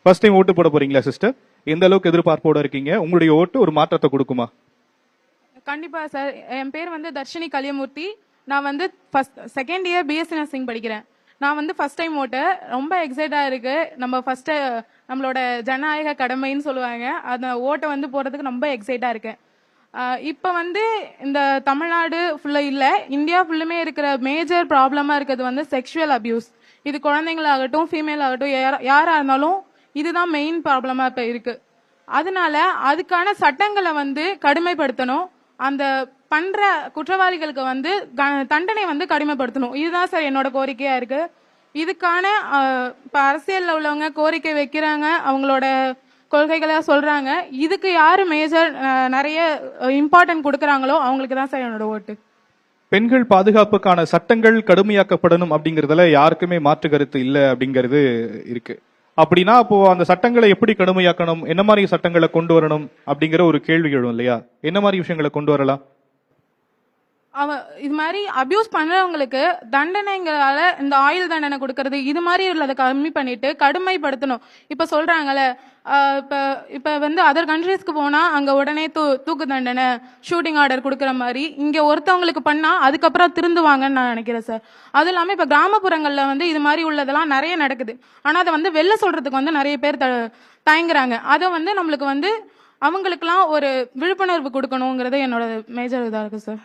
First time ஓட்டு போட போறீங்களா சிஸ்டர்? எந்த அளவுக்கு எதிர்பார்ப்போட இருக்கீங்க? உங்களுடைய ஓட்டு ஒரு மாற்றத்தை கொடுக்குமா? கண்டிப்பா சார். என் பேர் வந்து தர்ஷினி கலியமூர்த்தி. நான் வந்து செகண்ட் இயர் பிஎஸ்சி நர்சிங் படிக்கிறேன். நான் வந்து ஃபர்ஸ்ட் டைம் ஓட்டு ரொம்ப எக்ஸைட்டா இருக்கு. நம்ம ஃபர்ஸ்ட் நம்மளோட ஜனநாயக கடமைன்னு சொல்லுவாங்க, அந்த ஓட்டை வந்து போறதுக்கு ரொம்ப எக்ஸைட்டா இருக்கேன். இப்போ வந்து இந்த தமிழ்நாடு ஃபுல்லா இல்ல, இந்தியா ஃபுல்லுமே இருக்கிற மேஜர் ப்ராப்ளமா இருக்கிறது வந்து செக்ஷுவல் அபியூஸ். இது குழந்தைங்களாகட்டும் ஃபீமேல் ஆகட்டும் யாரா இருந்தாலும் இதுதான் மெயின் ப்ராப்ளமா இப்ப இருக்கு. அதனால அதுக்கான சட்டங்களை வந்து கடுமைப்படுத்தணும். அந்த பண்ற குற்றவாளிகளுக்கு வந்து தண்டனை வந்து கடுமைப்படுத்தணும். இதுதான் சார் என்னோட கோரிக்கையா இருக்கு. இதுக்கான இப்ப அரசியல்ல உள்ளவங்க கோரிக்கை வைக்கிறாங்க, அவங்களோட கொள்கைகளை சொல்றாங்க. இதுக்கு யாரு மேஜர் நிறைய இம்பார்ட்டன்ட் கொடுக்கறாங்களோ அவங்களுக்கு தான் சார் என்னோட ஓட்டு. பெண்கள் பாதுகாப்புக்கான சட்டங்கள் கடுமையாக்கப்படணும் அப்படிங்கறதுல யாருக்குமே மாற்று கருத்து இல்ல அப்படிங்கிறது இருக்கு. அப்படின்னா அப்போ அந்த சட்டங்களை எப்படி கடுமையாக்கணும், என்ன மாதிரி சட்டங்களை கொண்டு வரணும் அப்படிங்கிற ஒரு கேள்வி எழும் இல்லையா? என்ன மாதிரி விஷயங்களை கொண்டு வரலாம்? இது மாதிரி அபியூஸ் பண்றவங்களுக்கு தண்டனைங்களால இந்த ஆயுள் தண்டனை கொடுக்கறது இது மாதிரி உள்ளதை கம்மி பண்ணிட்டு கடுமைப்படுத்தணும். இப்ப சொல்றாங்கல்ல, இப்ப இப்ப வந்து அதர் கண்ட்ரீஸ்க்கு போனா அங்க உடனே தூக்கு தண்டனை, ஷூட்டிங் ஆர்டர் கொடுக்கற மாதிரி இங்க ஒருத்தவங்களுக்கு பண்ணா அதுக்கப்புறம் திருந்துவாங்கன்னு நான் நினைக்கிறேன் சார். அது இல்லாம இப்ப கிராமப்புறங்கள்ல வந்து இது மாதிரி உள்ளதெல்லாம் நிறைய நடக்குது. ஆனா அதை வந்து வெளில சொல்றதுக்கு வந்து நிறைய பேர் தயங்குறாங்க. அதை வந்து நம்மளுக்கு வந்து அவங்களுக்குலாம் ஒரு விழிப்புணர்வு கொடுக்கணுங்கிறது என்னோட மேஜர் இதா இருக்கு சார்.